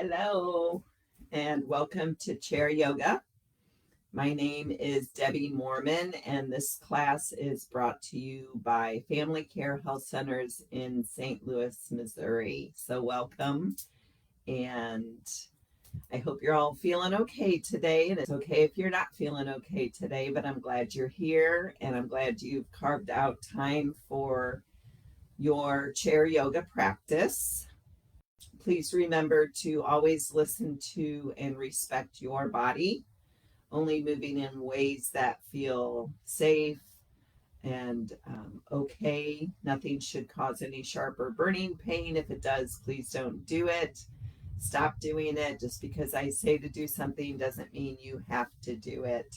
Hello, and welcome to Chair Yoga. My name is Debbie Mormon, and this class is brought to you by Family Care Health Centers in St. Louis, Missouri. So, welcome, and I hope you're all feeling okay today. And it's okay if you're not feeling okay today, but I'm glad you're here, and I'm glad you've carved out time for your chair yoga practice. Please remember to always listen to and respect your body, only moving in ways that feel safe and okay. Nothing should cause any sharp or burning pain. If it does, please don't do it. Stop doing it. Just because I say to do something doesn't mean you have to do it.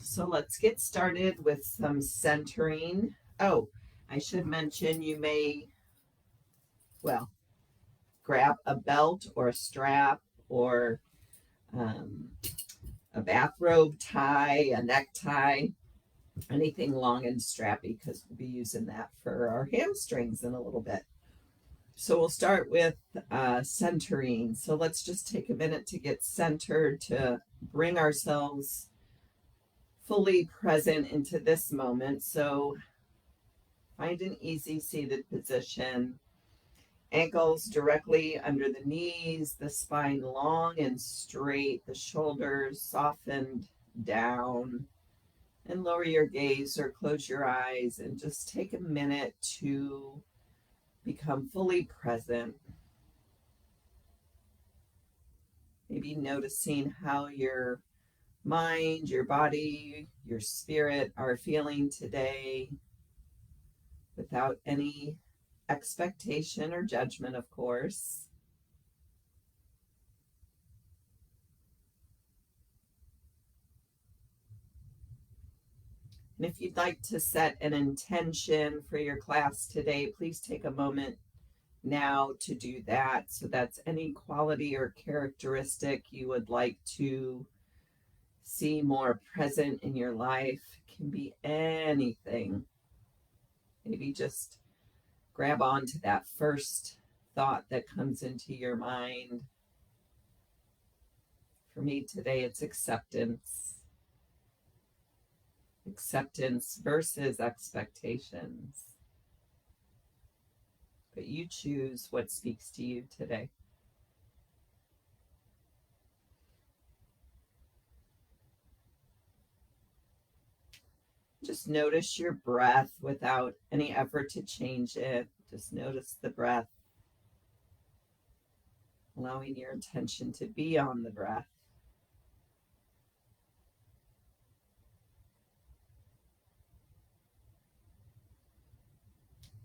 So let's get started with some centering. Oh, I should mention you may, well, grab a belt or a strap or um, a bathrobe tie, a necktie, anything long and strappy, because we'll be using that for our hamstrings in a little bit. So we'll start with centering. So let's just take a minute to get centered, to bring ourselves fully present into this moment. So find an easy seated position. Ankles directly under the knees, the spine long and straight, the shoulders softened down. And lower your gaze or close your eyes and just take a minute to become fully present. Maybe noticing how your mind, your body, your spirit are feeling today without any expectation or judgment, of course. And if you'd like to set an intention for your class today, please take a moment now to do that. So that's any quality or characteristic you would like to see more present in your life. It can be anything. Maybe just grab onto that first thought that comes into your mind. For me today, it's acceptance. Acceptance versus expectations. But you choose what speaks to you today. Just notice your breath without any effort to change it. Just notice the breath, allowing your attention to be on the breath.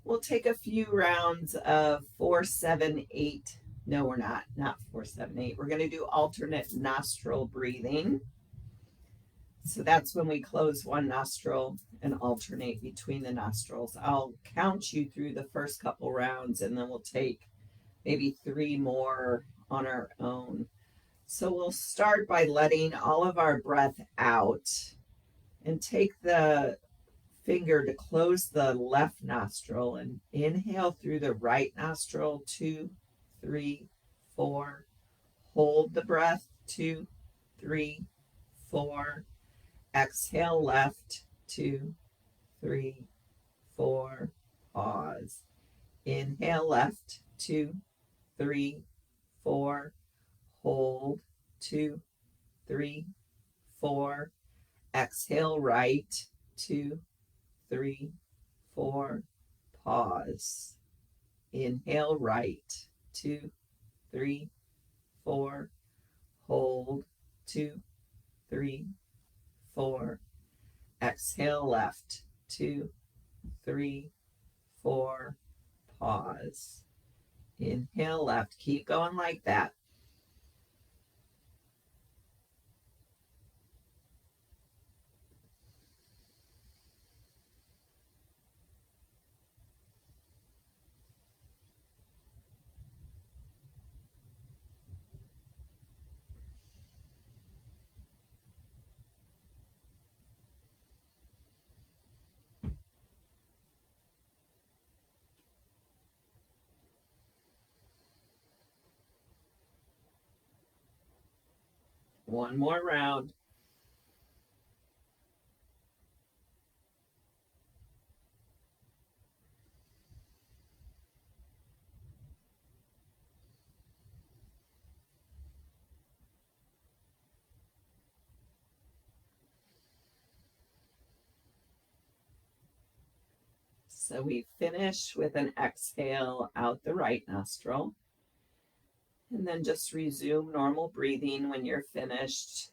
We'll take a few rounds of 4, 7, 8. No, we're not 4, 7, 8. We're going to do alternate nostril breathing. So that's when we close one nostril and alternate between the nostrils. I'll count you through the first couple rounds, and then we'll take maybe 3 more on our own. So we'll start by letting all of our breath out and take the finger to close the left nostril and inhale through the right nostril. 2, 3, 4. Hold the breath. 2, 3, 4. Exhale left. 2, 3, 4. Pause. Inhale left. 2, 3, 4. Hold. 2, 3, 4. Exhale right. 2, 3, 4. Pause. Inhale right. 2, 3, 4. Hold. 2, 3, 4. Exhale left. 2, 3, 4. Pause. Inhale left. Keep going like that. One more round. So we finish with an exhale out the right nostril. And then just resume normal breathing when you're finished.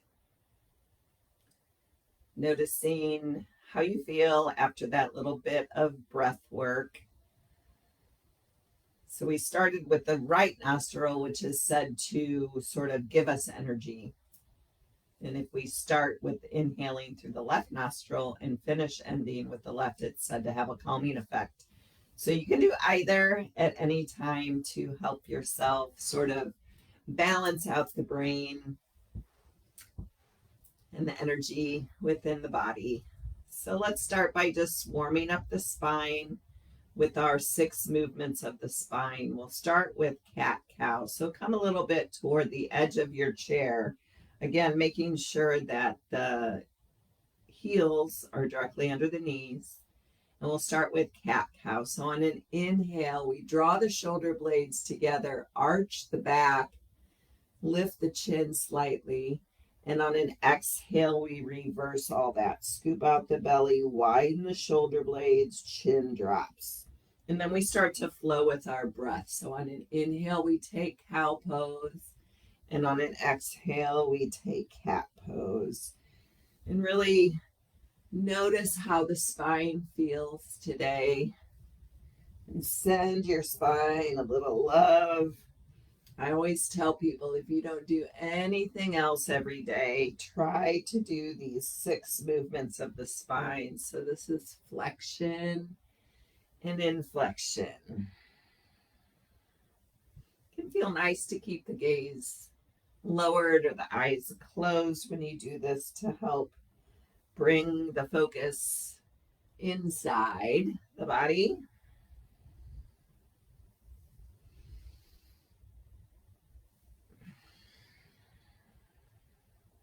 Noticing how you feel after that little bit of breath work. So we started with the right nostril, which is said to sort of give us energy. And if we start with inhaling through the left nostril and finish ending with the left, it's said to have a calming effect. So you can do either at any time to help yourself sort of balance out the brain and the energy within the body. So let's start by just warming up the spine with our 6 movements of the spine. We'll start with cat-cow. So come a little bit toward the edge of your chair. Again, making sure that the heels are directly under the knees. And we'll start with cat-cow. So on an inhale, we draw the shoulder blades together, arch the back, lift the chin slightly. And on an exhale, we reverse all that. Scoop out the belly, widen the shoulder blades, chin drops. And then we start to flow with our breath. So on an inhale, we take cow pose. And on an exhale, we take cat pose. And really notice how the spine feels today. And send your spine a little love. I always tell people, if you don't do anything else every day, try to do these 6 movements of the spine. So this is flexion and inflection. It can feel nice to keep the gaze lowered or the eyes closed when you do this to help bring the focus inside the body.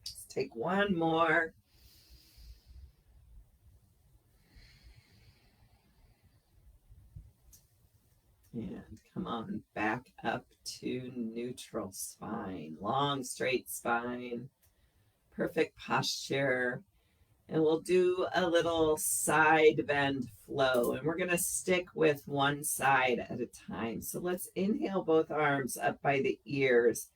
Let's take one more. And come on back up to neutral spine, long straight spine, perfect posture. And we'll do a little side bend flow. And we're going to stick with one side at a time. So let's inhale both arms up by the ears.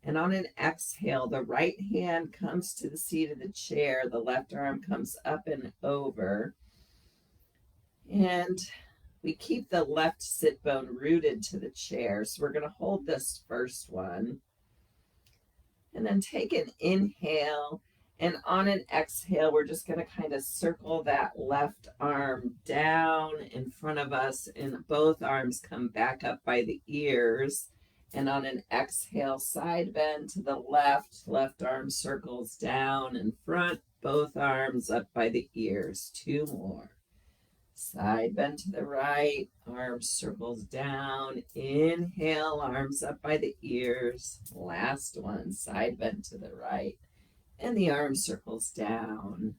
And on an exhale, the right hand comes to the seat of the chair. The left arm comes up and over. And we keep the left sit bone rooted to the chair. So we're going to hold this first one. And then take an inhale. And on an exhale, we're just going to kind of circle that left arm down in front of us. And both arms come back up by the ears. And on an exhale, side bend to the left. Left arm circles down in front. Both arms up by the ears. 2 more. Side bend to the right, arms circles down. Inhale, arms up by the ears. Last one, side bend to the right. And the arm circles down.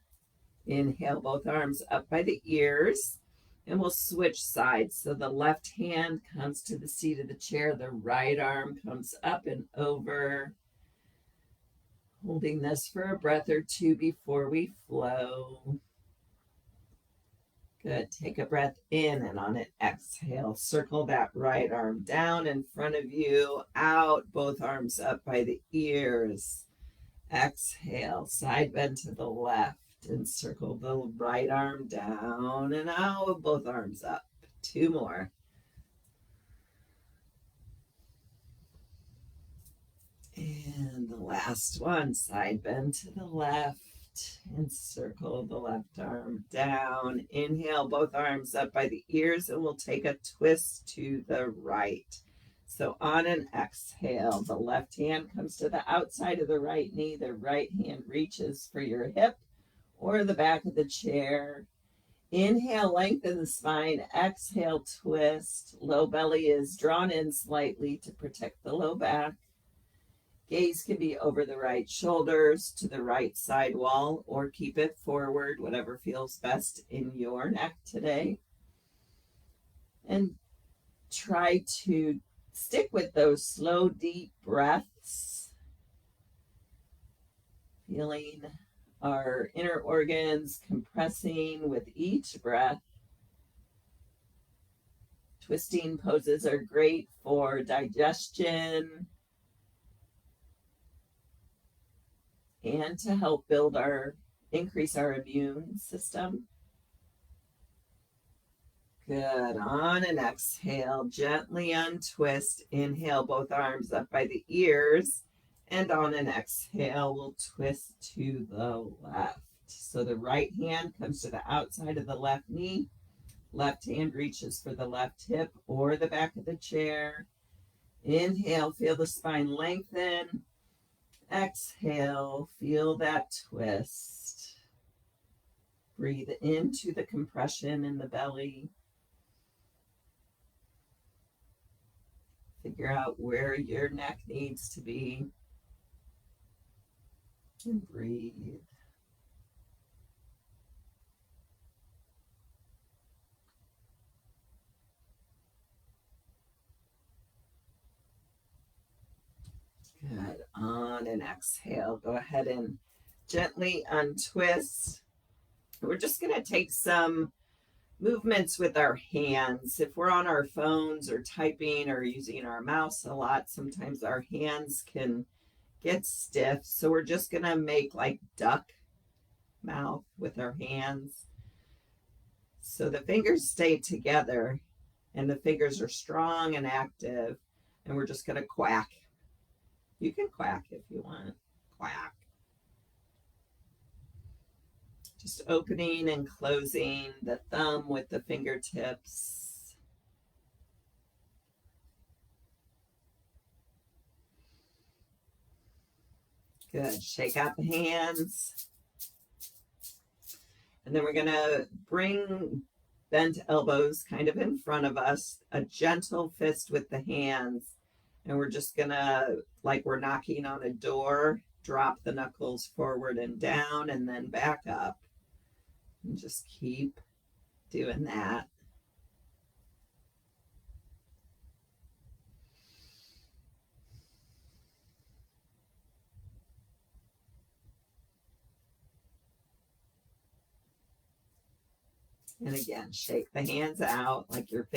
Inhale, both arms up by the ears. And we'll switch sides. So the left hand comes to the seat of the chair. The right arm comes up and over. Holding this for a breath or 2 before we flow. Good. Take a breath in, and on an exhale, circle that right arm down in front of you, out, both arms up by the ears. Exhale, side bend to the left, and circle the right arm down and out, both arms up. 2 more. And the last one, side bend to the left. And circle the left arm down. Inhale, both arms up by the ears, and we'll take a twist to the right. So on an exhale, the left hand comes to the outside of the right knee. The right hand reaches for your hip or the back of the chair. Inhale, lengthen the spine. Exhale, twist. Low belly is drawn in slightly to protect the low back. Gaze can be over the right shoulders to the right side wall, or keep it forward, whatever feels best in your neck today. And try to stick with those slow, deep breaths, feeling our inner organs compressing with each breath. Twisting poses are great for digestion and to help increase our immune system. Good. On an exhale, gently untwist. Inhale, both arms up by the ears. And on an exhale, we'll twist to the left. So the right hand comes to the outside of the left knee. Left hand reaches for the left hip or the back of the chair. Inhale, feel the spine lengthen. Exhale, feel that twist. Breathe into the compression in the belly. Figure out where your neck needs to be. And breathe. Good. On an exhale, go ahead and gently untwist. We're just going to take some movements with our hands. If we're on our phones or typing or using our mouse a lot, sometimes our hands can get stiff. So we're just going to make like duck mouth with our hands. So the fingers stay together and the fingers are strong and active. And we're just going to quack. You can quack if you want. Quack. Just opening and closing the thumb with the fingertips. Good. Shake out the hands. And then we're going to bring bent elbows kind of in front of us, a gentle fist with the hands. And we're just going to, like we're knocking on a door, drop the knuckles forward and down and then back up. And just keep doing that. And again, shake the hands out like you're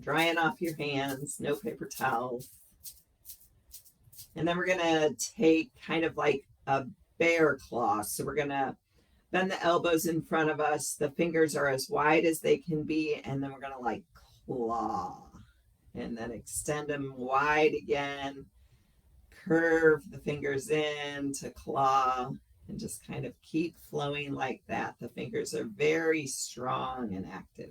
drying off your hands, no paper towels. And then we're going to take kind of like a bear claw. So we're going to bend the elbows in front of us. The fingers are as wide as they can be. And then we're going to like claw. And then extend them wide again. Curve the fingers in to claw. And just kind of keep flowing like that. The fingers are very strong and active.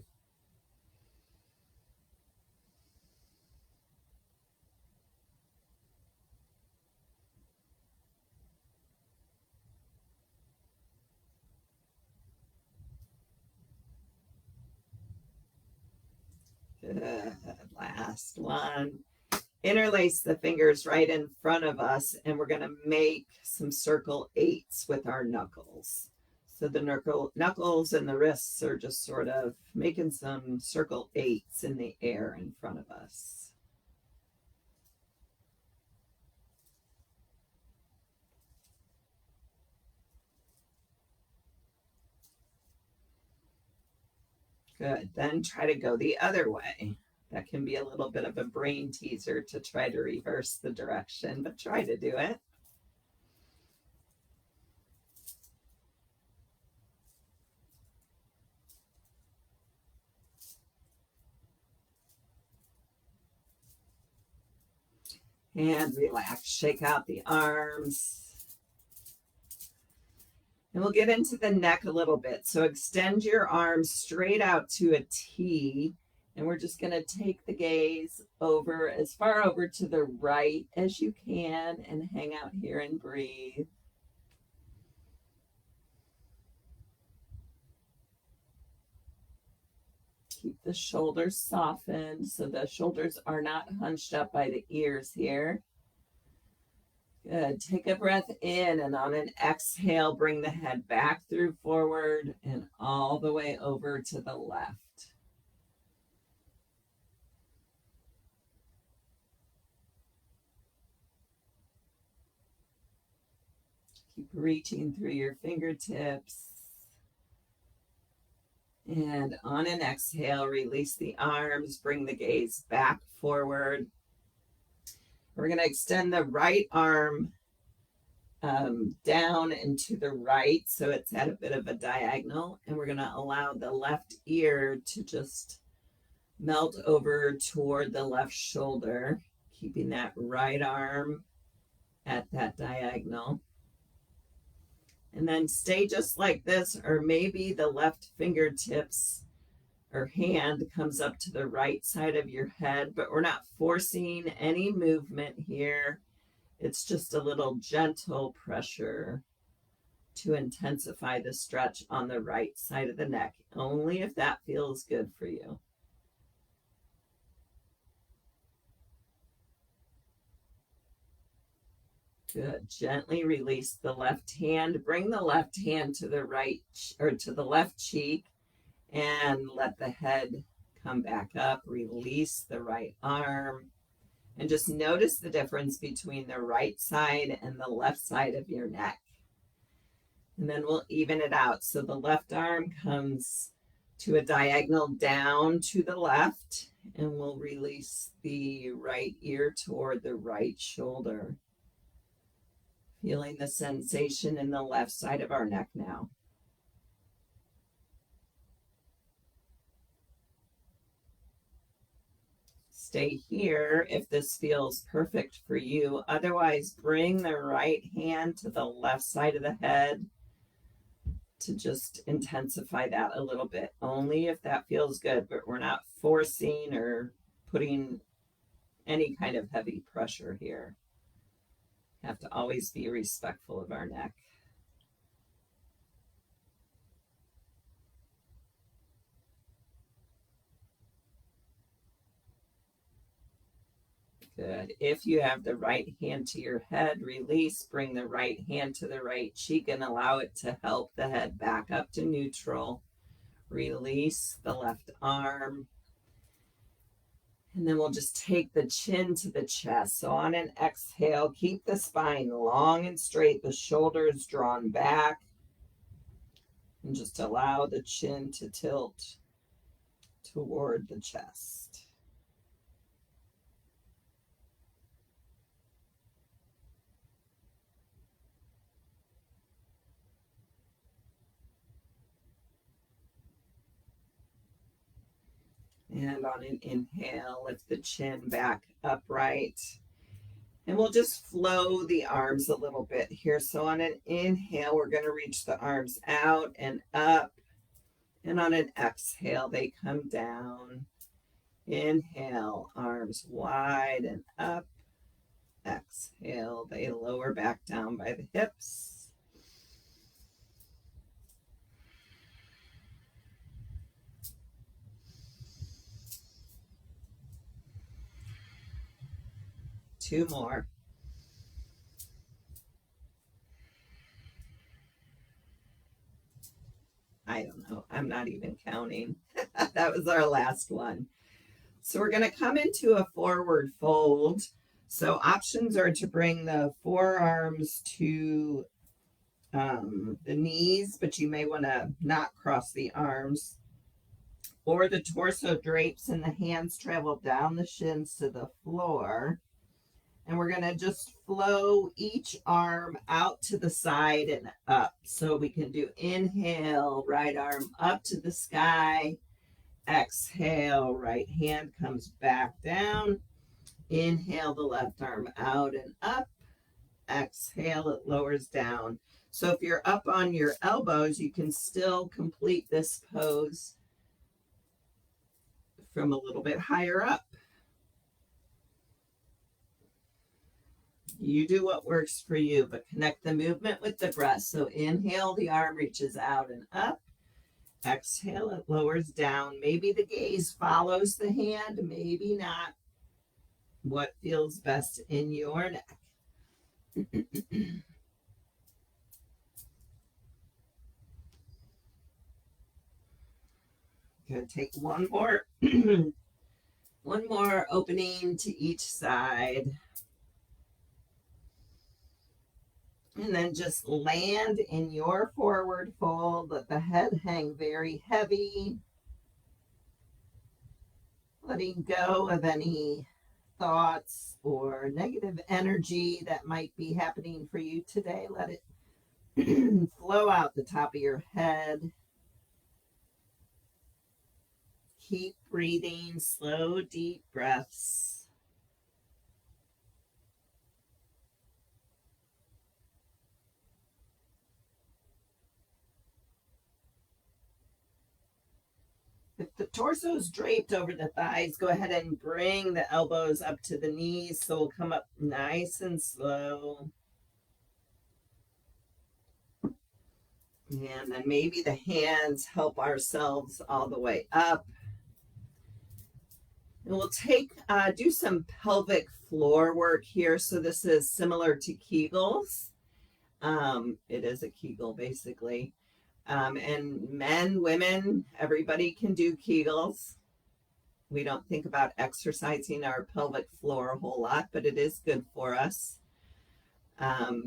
Good. Last one. Interlace the fingers right in front of us, and we're going to make some circle eights with our knuckles. So the knuckles and the wrists are just sort of making some circle eights in the air in front of us. Good. Then try to go the other way. That can be a little bit of a brain teaser to try to reverse the direction, but try to do it. And relax, shake out the arms. And we'll get into the neck a little bit. So extend your arms straight out to a T. And we're just going to take the gaze over as far over to the right as you can and hang out here and breathe. Keep the shoulders softened so the shoulders are not hunched up by the ears here. Good. Take a breath in, and on an exhale, bring the head back through forward and all the way over to the left. Keep reaching through your fingertips. And on an exhale, release the arms, bring the gaze back forward. We're going to extend the right arm down and to the right, so it's at a bit of a diagonal, and we're going to allow the left ear to just melt over toward the left shoulder, keeping that right arm at that diagonal. And then stay just like this, or maybe the left fingertips or hand comes up to the right side of your head, but we're not forcing any movement here. It's just a little gentle pressure to intensify the stretch on the right side of the neck, only if that feels good for you. Good. Gently release the left hand. Bring the left hand to the right or to the left cheek and let the head come back up. Release the right arm. And just notice the difference between the right side and the left side of your neck. And then we'll even it out. So the left arm comes to a diagonal down to the left, and we'll release the right ear toward the right shoulder. Feeling the sensation in the left side of our neck now. Stay here if this feels perfect for you. Otherwise, bring the right hand to the left side of the head to just intensify that a little bit. Only if that feels good, but we're not forcing or putting any kind of heavy pressure here. Have to always be respectful of our neck. Good. If you have the right hand to your head, release, bring the right hand to the right cheek and allow it to help the head back up to neutral. Release the left arm. And then we'll just take the chin to the chest. So on an exhale, keep the spine long and straight, the shoulders drawn back. And just allow the chin to tilt toward the chest. And on an inhale, lift the chin back upright. And we'll just flow the arms a little bit here. So on an inhale, we're going to reach the arms out and up. And on an exhale, they come down. Inhale, arms wide and up. Exhale, they lower back down by the hips. Two more. I don't know. I'm not even counting. That was our last one. So we're going to come into a forward fold. So options are to bring the forearms to the knees, but you may want to not cross the arms. Or the torso drapes and the hands travel down the shins to the floor. And we're going to just flow each arm out to the side and up. So we can do inhale, right arm up to the sky. Exhale, right hand comes back down. Inhale, the left arm out and up. Exhale, it lowers down. So if you're up on your elbows, you can still complete this pose from a little bit higher up. You do what works for you, but connect the movement with the breath. So inhale, the arm reaches out and up. Exhale, it lowers down. Maybe the gaze follows the hand, maybe not. What feels best in your neck? Gonna take one more one more opening to each side. And then just land in your forward fold. Let the head hang very heavy. Letting go of any thoughts or negative energy that might be happening for you today. Let it flow out the top of your head. Keep breathing, slow, deep breaths. If the torso is draped over the thighs, go ahead and bring the elbows up to the knees. So we'll come up nice and slow. And then maybe the hands help ourselves all the way up. And we'll do some pelvic floor work here. So this is similar to Kegels. It is a Kegel, basically. And men, women, everybody can do Kegels. We don't think about exercising our pelvic floor a whole lot, but it is good for us.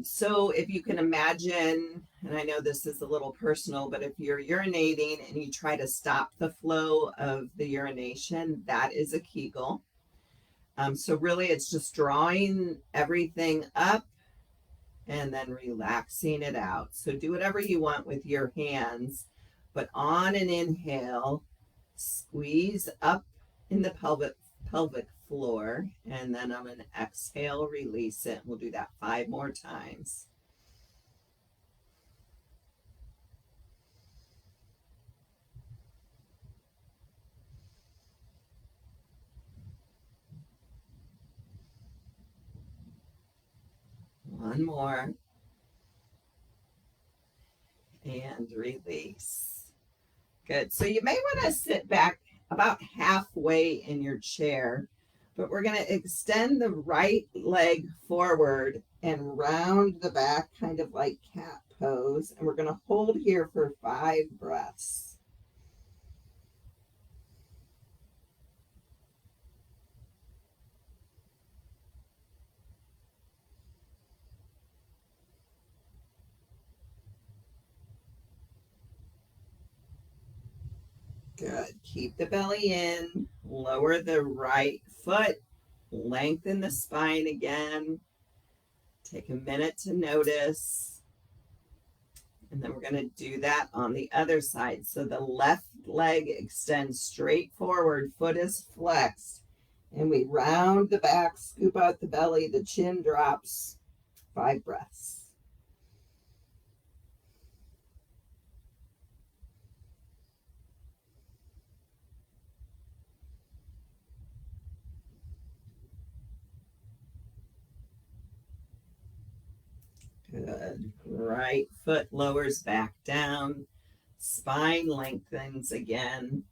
So if you can imagine, and I know this is a little personal, but if you're urinating and you try to stop the flow of the urination, that is a Kegel. So really it's just drawing everything up and then relaxing it out. So do whatever you want with your hands, but on an inhale, squeeze up in the pelvic floor, and then on an exhale, release it. We'll do that 5 more times. One more. And release. Good. So you may want to sit back about halfway in your chair, but we're going to extend the right leg forward and round the back, kind of like cat pose. And we're going to hold here for 5 breaths. Good. Keep the belly in, lower the right foot, lengthen the spine again. Take a minute to notice. And then we're going to do that on the other side. So the left leg extends straight forward, foot is flexed, and we round the back, scoop out the belly, the chin drops. 5 breaths. Good. Right foot lowers back down. Spine lengthens again.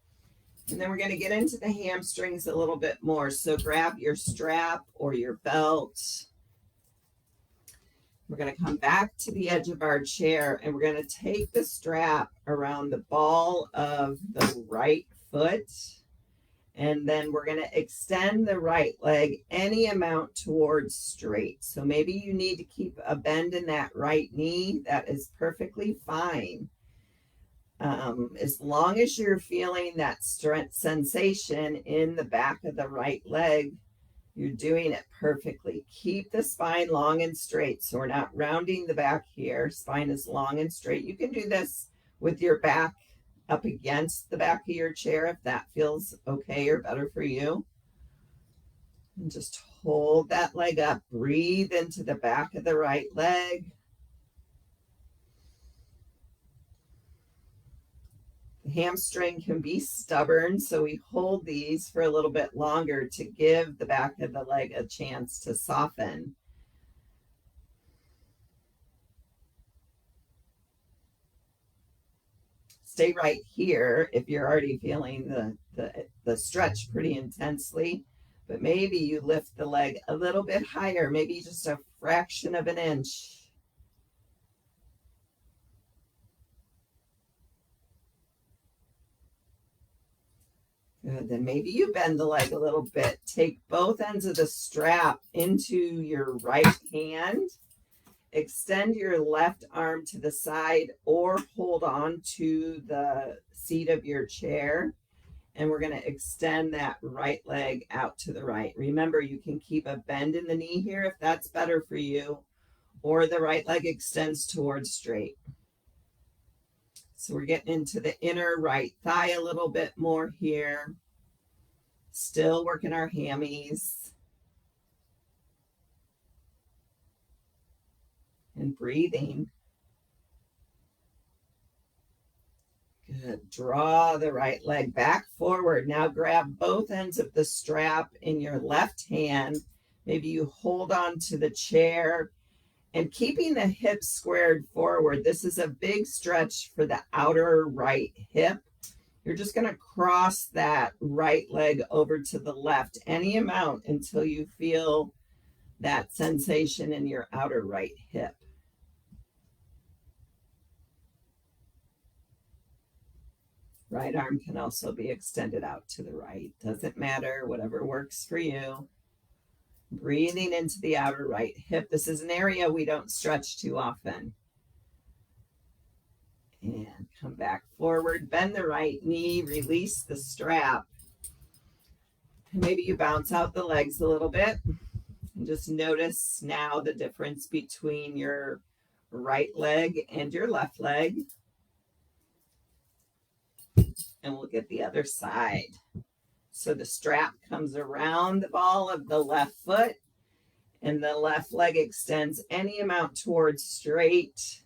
And then we're going to get into the hamstrings a little bit more. So grab your strap or your belt. We're going to come back to the edge of our chair, and we're going to take the strap around the ball of the right foot. And then we're going to extend the right leg any amount towards straight. So maybe you need to keep a bend in that right knee. That is perfectly fine. As long as you're feeling that strength sensation in the back of the right leg, you're doing it perfectly. Keep the spine long and straight. So we're not rounding the back here. Spine is long and straight. You can do this with your back up against the back of your chair if that feels okay or better for you. And just hold that leg up. Breathe into the back of the right leg. The hamstring can be stubborn, so we hold these for a little bit longer to give the back of the leg a chance to soften. Stay right here if you're already feeling the stretch pretty intensely. But maybe you lift the leg a little bit higher, maybe just a fraction of an inch. Good. Then maybe you bend the leg a little bit. Take both ends of the strap into your right hand. Extend your left arm to the side or hold on to the seat of your chair. And we're going to extend that right leg out to the right. Remember, you can keep a bend in the knee here if that's better for you, or the right leg extends towards straight. So we're getting into the inner right thigh a little bit more here. Still working our hammies. And breathing. Good. Draw the right leg back forward. Now grab both ends of the strap in your left hand. Maybe you hold on to the chair and keeping the hips squared forward. This is a big stretch for the outer right hip. You're just going to cross that right leg over to the left any amount until you feel that sensation in your outer right hip. Right arm can also be extended out to the right. Doesn't matter, whatever works for you. Breathing into the outer right hip. This is an area we don't stretch too often. And come back forward. Bend the right knee. Release the strap. And maybe you bounce out the legs a little bit. And just notice now the difference between your right leg and your left leg. And we'll get the other side. So the strap comes around the ball of the left foot and the left leg extends any amount towards straight.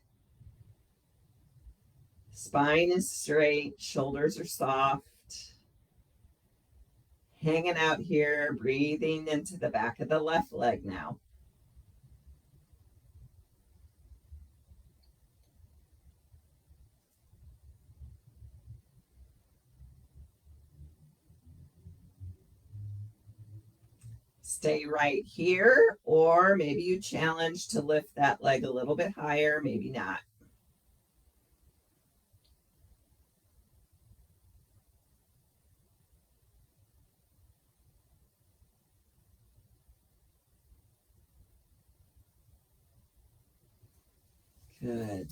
Spine is straight, shoulders are soft. Hanging out here, breathing into the back of the left leg now. Stay right here, or maybe you challenge to lift that leg a little bit higher, maybe not. Good.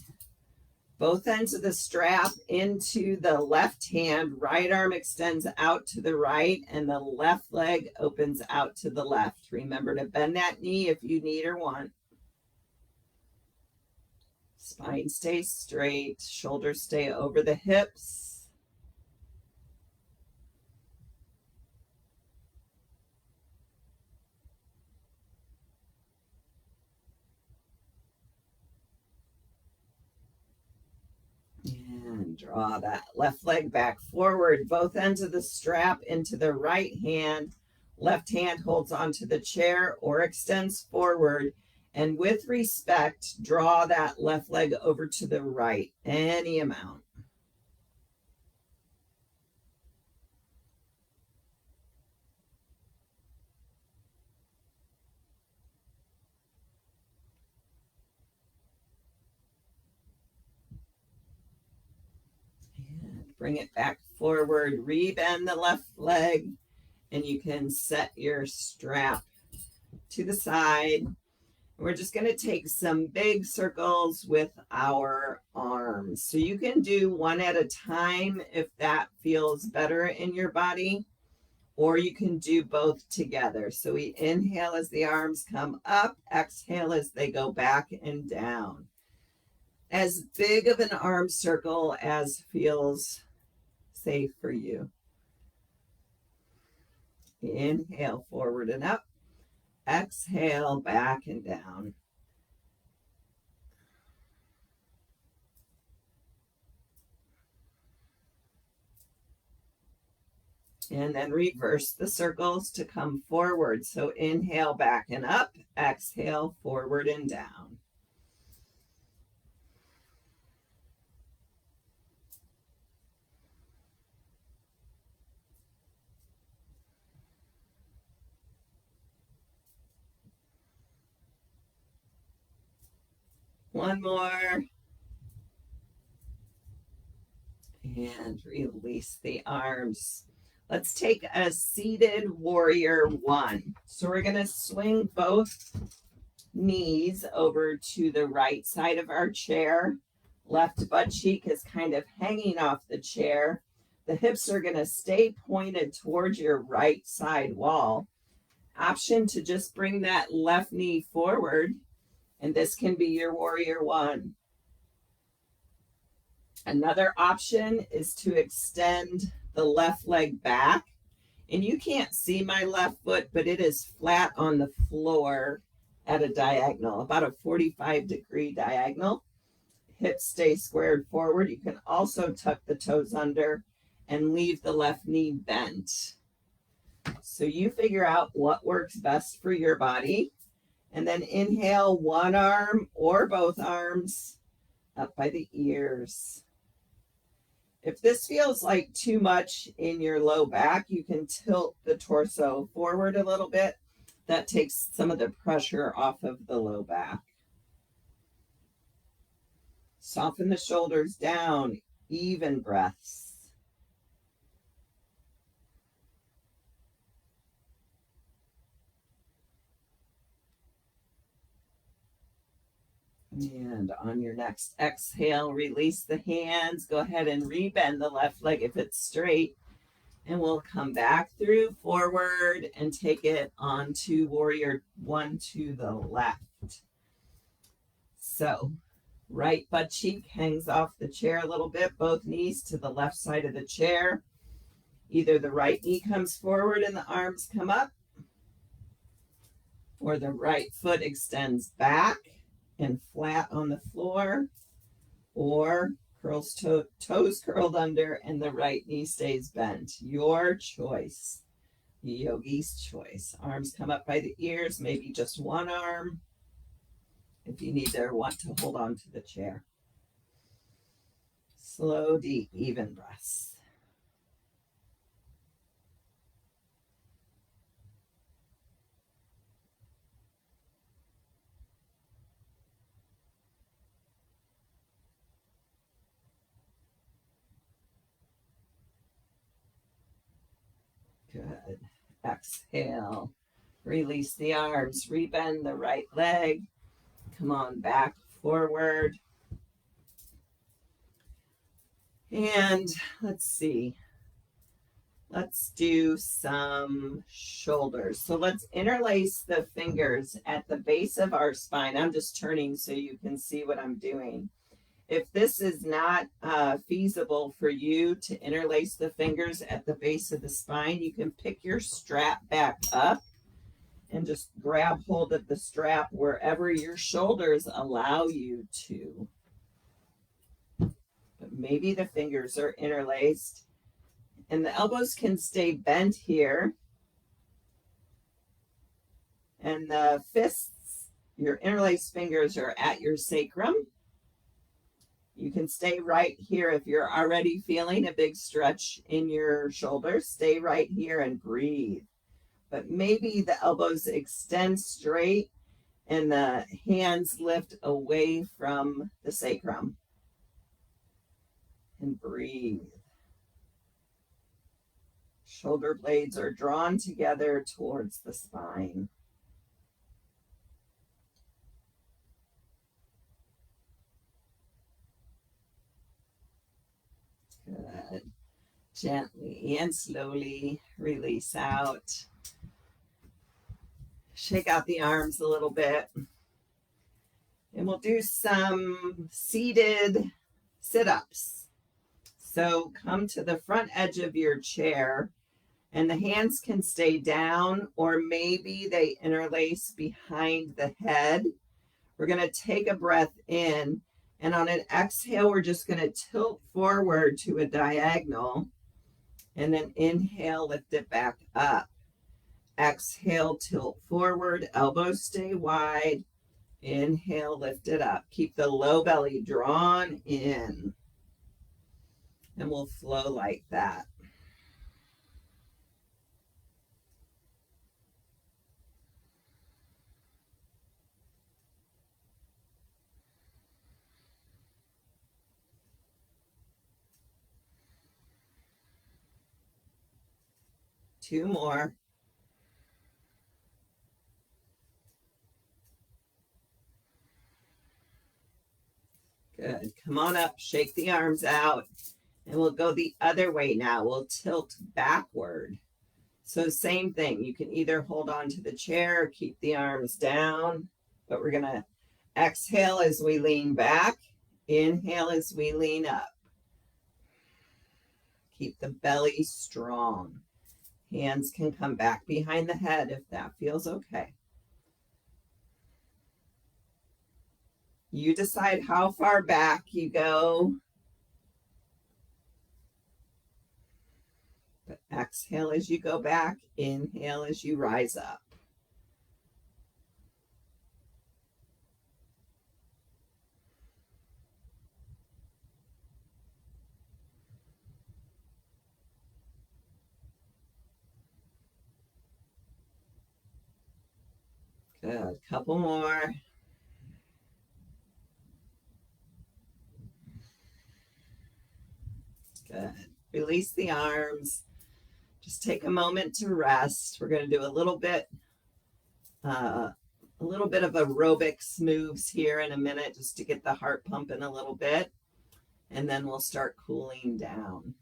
Both ends of the strap into the left hand. Right arm extends out to the right and the left leg opens out to the left. Remember to bend that knee if you need or want. Spine stays straight. Shoulders stay over the hips. And draw that left leg back forward. Both ends of the strap into the right hand. Left hand holds onto the chair or extends forward. And with respect, draw that left leg over to the right, any amount. Bring it back forward, rebend the left leg, and you can set your strap to the side. We're just going to take some big circles with our arms. So you can do one at a time if that feels better in your body, or you can do both together. So we inhale as the arms come up, exhale as they go back and down. As big of an arm circle as feels safe for you. Inhale forward and up. Exhale back and down. And then reverse the circles to come forward. So inhale back and up. Exhale forward and down. One more. And release the arms. Let's take a seated warrior one. So we're going to swing both knees over to the right side of our chair. Left butt cheek is kind of hanging off the chair. The hips are going to stay pointed towards your right side wall. Option to just bring that left knee forward, and this can be your warrior one. Another option is to extend the left leg back. And you can't see my left foot, but it is flat on the floor at a diagonal, about a 45-degree diagonal. Hips stay squared forward. You can also tuck the toes under and leave the left knee bent. So you figure out what works best for your body. And then inhale one arm or both arms up by the ears. If this feels like too much in your low back, you can tilt the torso forward a little bit. That takes some of the pressure off of the low back. Soften the shoulders down, even breaths. And on your next exhale, release the hands. Go ahead and rebend the left leg if it's straight. And we'll come back through forward and take it onto warrior one to the left. So right butt cheek hangs off the chair a little bit, both knees to the left side of the chair. Either the right knee comes forward and the arms come up, or the right foot extends back and flat on the floor, or toes curled under and the right knee stays bent. Your choice, yogi's choice. Arms come up by the ears, maybe just one arm if you need or want to hold on to the chair. Slow, deep, even breaths. Good. Exhale. Release the arms. Rebend the right leg. Come on back forward. And let's see. Let's do some shoulders. So let's interlace the fingers at the base of our spine. I'm just turning so you can see what I'm doing. If this is not feasible for you to interlace the fingers at the base of the spine, you can pick your strap back up and just grab hold of the strap wherever your shoulders allow you to. But maybe the fingers are interlaced and the elbows can stay bent here. And the fists, your interlaced fingers are at your sacrum. You can stay right here if you're already feeling a big stretch in your shoulders. Stay right here and breathe. But maybe the elbows extend straight and the hands lift away from the sacrum. And breathe. Shoulder blades are drawn together towards the spine. Good. Gently and slowly release out. Shake out the arms a little bit. And we'll do some seated sit-ups. So come to the front edge of your chair and the hands can stay down or maybe they interlace behind the head. We're going to take a breath in. And on an exhale, we're just going to tilt forward to a diagonal. And then inhale, lift it back up. Exhale, tilt forward, elbows stay wide. Inhale, lift it up. Keep the low belly drawn in. And we'll flow like that. 2 more. Good. Come on up, shake the arms out, and we'll go the other way now. We'll tilt backward. So same thing. You can either hold on to the chair or keep the arms down, but we're going to exhale as we lean back. Inhale as we lean up. Keep the belly strong. Hands can come back behind the head if that feels okay. You decide how far back you go. But exhale as you go back. Inhale as you rise up. Good. Couple more. Good. Release the arms. Just take a moment to rest. We're going to do a little bit of aerobics moves here in a minute just to get the heart pumping a little bit. And then we'll start cooling down.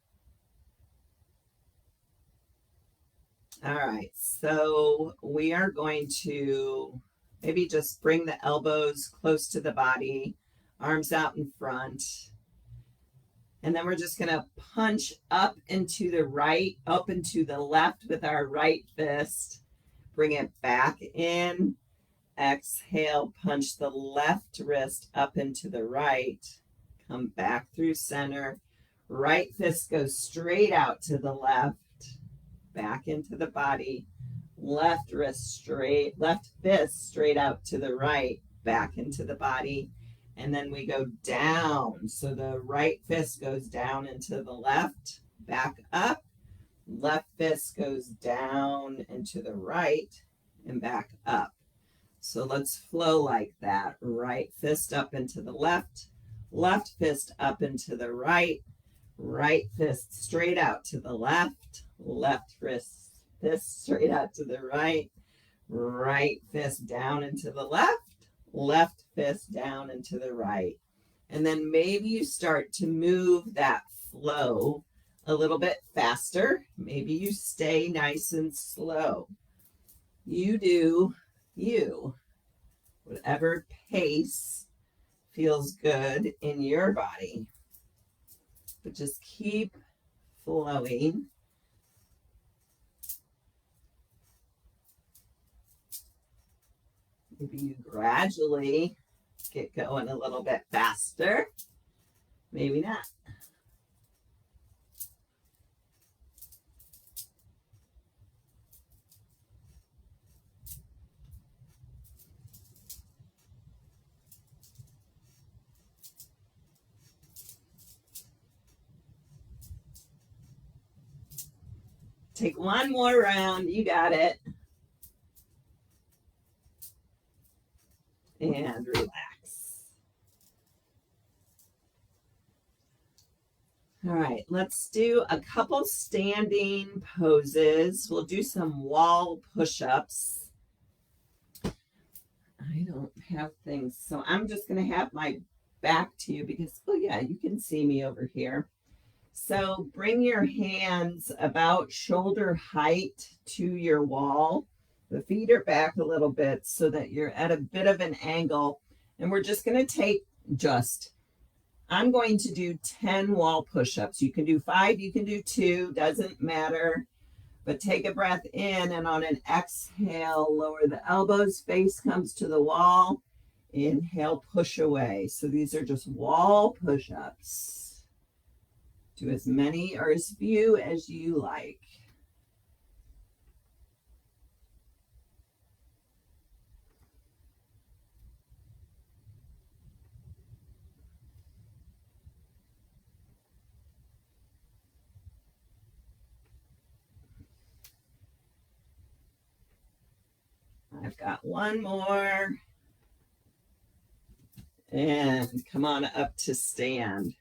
All right, so we are going to maybe just bring the elbows close to the body, arms out in front. And then we're just going to punch up into the right, up into the left with our right fist. Bring it back in. Exhale, punch the left wrist up into the right. Come back through center. Right fist goes straight out to the left. Back into the body. Left fist straight out to the right. Back into the body. And then we go down. So the right fist goes down into the left, back up. Left fist goes down into the right and back up. So let's flow like that. Right fist up into the left fist up into the right fist straight out to the left fist straight out to the right fist down into the left fist down into the right. And then maybe you start to move that flow a little bit faster. Maybe you stay nice and slow. You do you. Whatever pace feels good in your body. But just keep flowing. Maybe you gradually get going a little bit faster. Maybe not. Take one more round. You got it. And relax. All right, let's do a couple standing poses. We'll do some wall push-ups. I don't have things, so I'm just going to have my back to you because, oh yeah, you can see me over here. So bring your hands about shoulder height to your wall. The feet are back a little bit so that you're at a bit of an angle. And we're just going to I'm going to do 10 wall push-ups. You can do 5, you can do 2, doesn't matter. But take a breath in, and on an exhale, lower the elbows, face comes to the wall. Inhale, push away. So these are just wall push-ups. Do as many or as few as you like. I've got one more. And come on up to stand.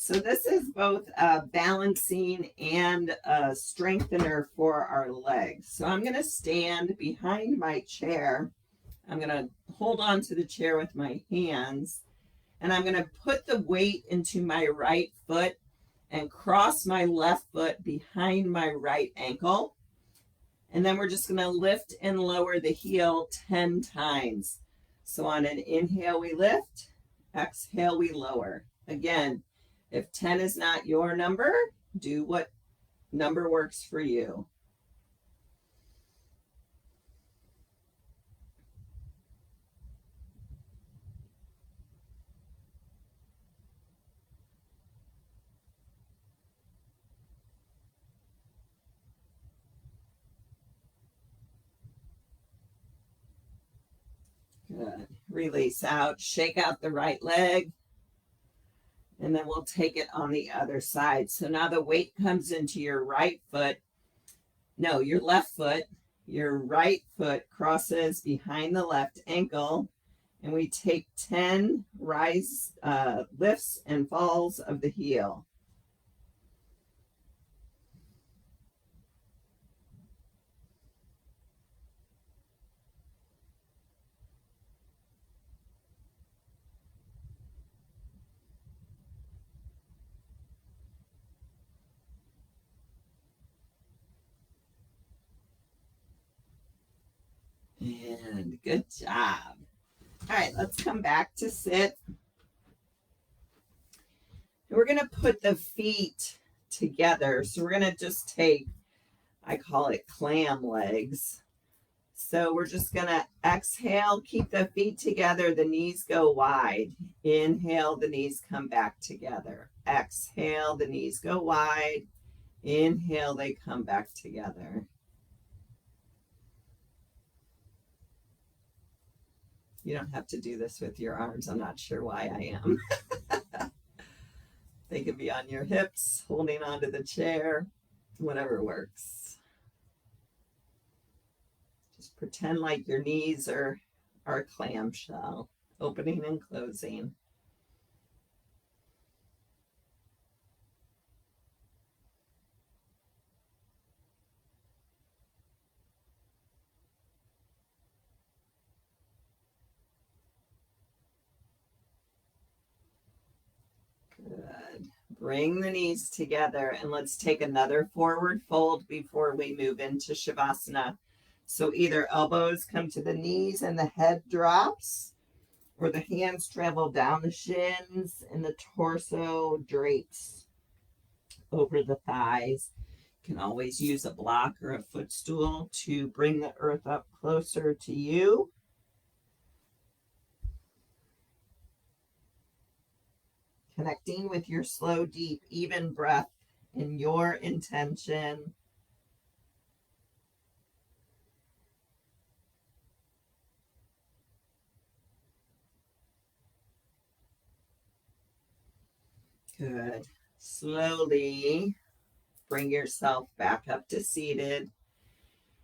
So this is both a balancing and a strengthener for our legs. So I'm going to stand behind my chair. I'm going to hold on to the chair with my hands, and I'm going to put the weight into my right foot and cross my left foot behind my right ankle. And then we're just going to lift and lower the heel 10 times. So on an inhale, we lift. Exhale, we lower. Again, if 10 is not your number, do what number works for you. Good. Release out. Shake out the right leg. And then we'll take it on the other side. So now the weight comes into your right foot. No, your left foot. Your right foot crosses behind the left ankle. And we take 10 lifts and falls of the heel. And good job. All right, let's come back to sit. We're going to put the feet together. So we're going to just take, I call it clam legs. So we're just going to exhale, keep the feet together, the knees go wide. Inhale, the knees come back together. Exhale, the knees go wide. Inhale, they come back together. You don't have to do this with your arms. I'm not sure why I am. They can be on your hips, holding onto the chair, whatever works. Just pretend like your knees are a clamshell, opening and closing. Good. Bring the knees together and let's take another forward fold before we move into Shavasana. So either elbows come to the knees and the head drops, or the hands travel down the shins and the torso drapes over the thighs. You can always use a block or a footstool to bring the earth up closer to you. Connecting with your slow, deep, even breath and your intention. Good. Slowly bring yourself back up to seated.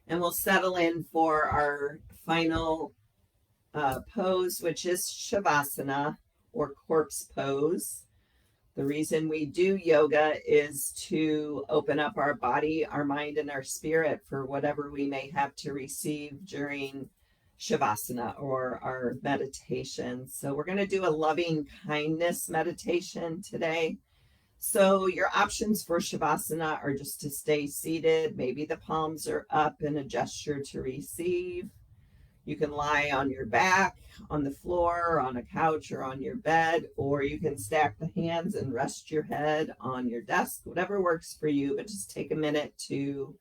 And we'll settle in for our final pose, which is Shavasana or corpse pose. The reason we do yoga is to open up our body, our mind, and our spirit for whatever we may have to receive during Shavasana or our meditation. So we're going to do a loving kindness meditation today. So your options for Shavasana are just to stay seated. Maybe the palms are up in a gesture to receive. You can lie on your back, on the floor, on a couch, or on your bed, or you can stack the hands and rest your head on your desk, whatever works for you. But just take a minute to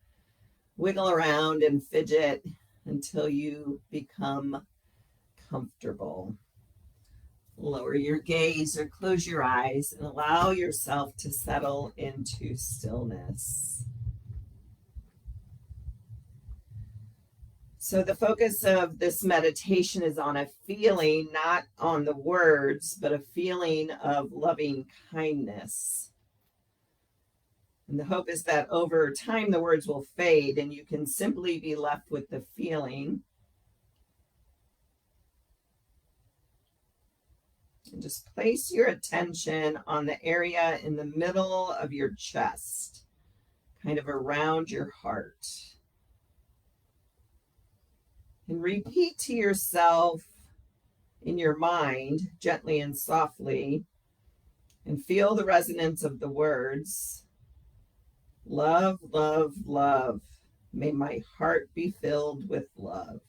wiggle around and fidget until you become comfortable. Lower your gaze or close your eyes and allow yourself to settle into stillness. So the focus of this meditation is on a feeling, not on the words, but a feeling of loving kindness. And the hope is that over time the words will fade and you can simply be left with the feeling. And just place your attention on the area in the middle of your chest, kind of around your heart. And repeat to yourself in your mind, gently and softly, and feel the resonance of the words. Love, love, love. May my heart be filled with love.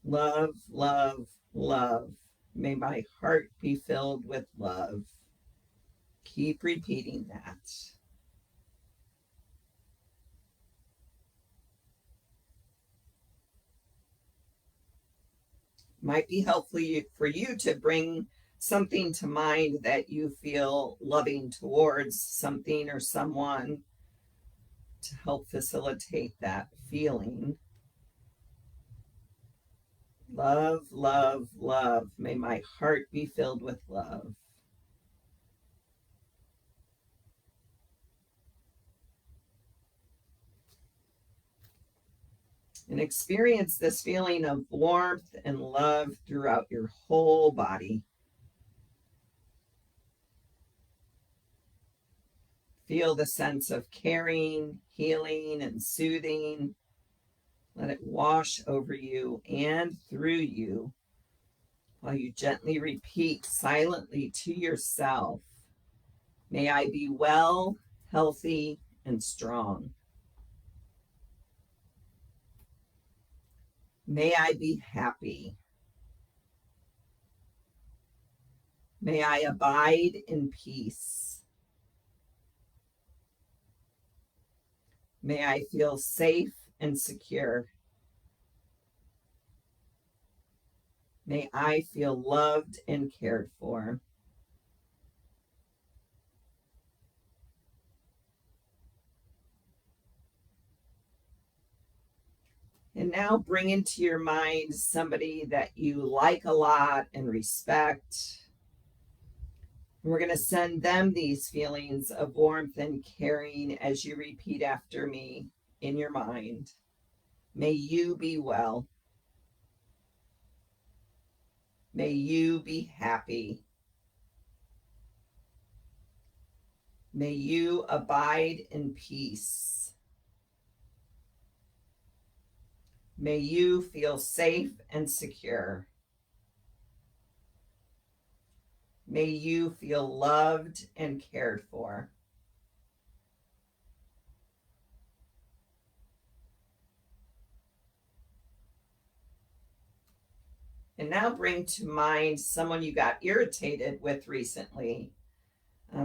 Love, love, love. May my heart be filled with love. Keep repeating that. Might be helpful for you to bring something to mind that you feel loving towards something or someone to help facilitate that feeling. Love, love, love. May my heart be filled with love. And experience this feeling of warmth and love throughout your whole body. Feel the sense of caring, healing, and soothing. Let it wash over you and through you while you gently repeat silently to yourself, may I be well, healthy, and strong. May I be happy. May I abide in peace. May I feel safe and secure. May I feel loved and cared for. And now bring into your mind somebody that you like a lot and respect. And we're going to send them these feelings of warmth and caring as you repeat after me in your mind. May you be well. May you be happy. May you abide in peace. May you feel safe and secure. May you feel loved and cared for. And now bring to mind someone you got irritated with recently.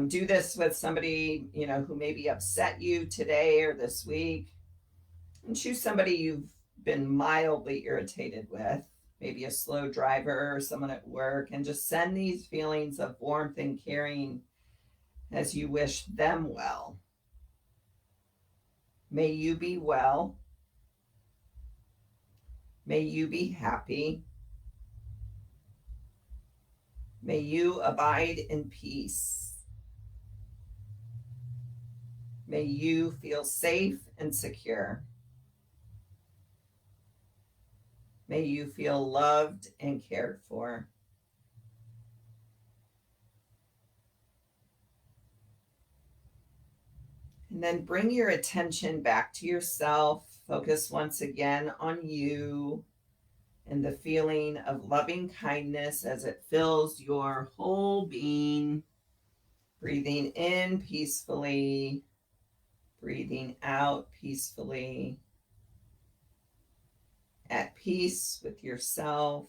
Do this with somebody, who maybe upset you today or this week. And choose somebody you've been mildly irritated with, maybe a slow driver or someone at work, and just send these feelings of warmth and caring as you wish them well. May you be well. May you be happy. May you abide in peace. May you feel safe and secure. May you feel loved and cared for. And then bring your attention back to yourself. Focus once again on you and the feeling of loving kindness as it fills your whole being. Breathing in peacefully, breathing out peacefully, at peace with yourself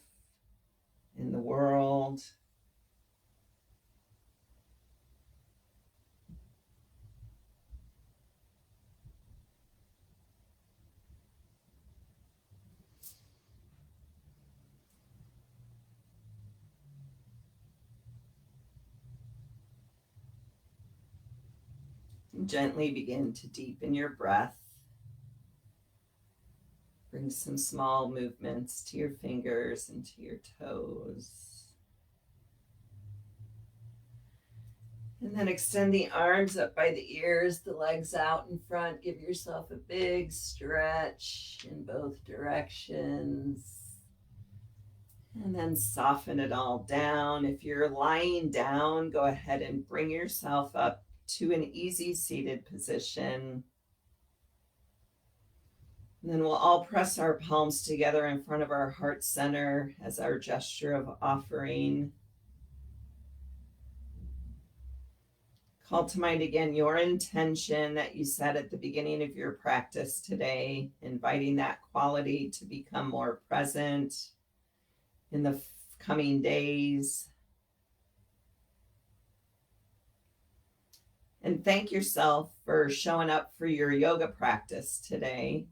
and the world. Gently begin to deepen your breath. Bring some small movements to your fingers and to your toes. And then extend the arms up by the ears, the legs out in front. Give yourself a big stretch in both directions. And then soften it all down. If you're lying down, go ahead and bring yourself up to an easy seated position. And then we'll all press our palms together in front of our heart center as our gesture of offering. Call to mind again your intention that you set at the beginning of your practice today, inviting that quality to become more present in the coming days. And thank yourself for showing up for your yoga practice today.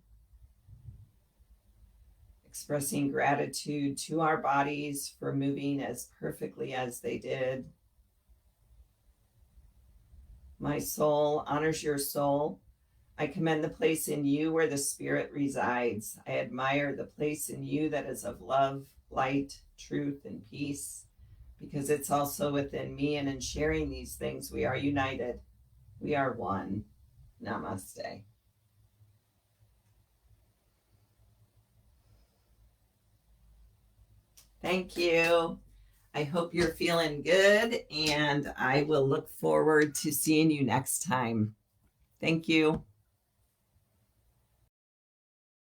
Expressing gratitude to our bodies for moving as perfectly as they did. My soul honors your soul. I commend the place in you where the Spirit resides. I admire the place in you that is of love, light, truth, and peace, because it's also within me, and in sharing these things, we are united. We are one. Namaste. Thank you. I hope you're feeling good, and I will look forward to seeing you next time. Thank you.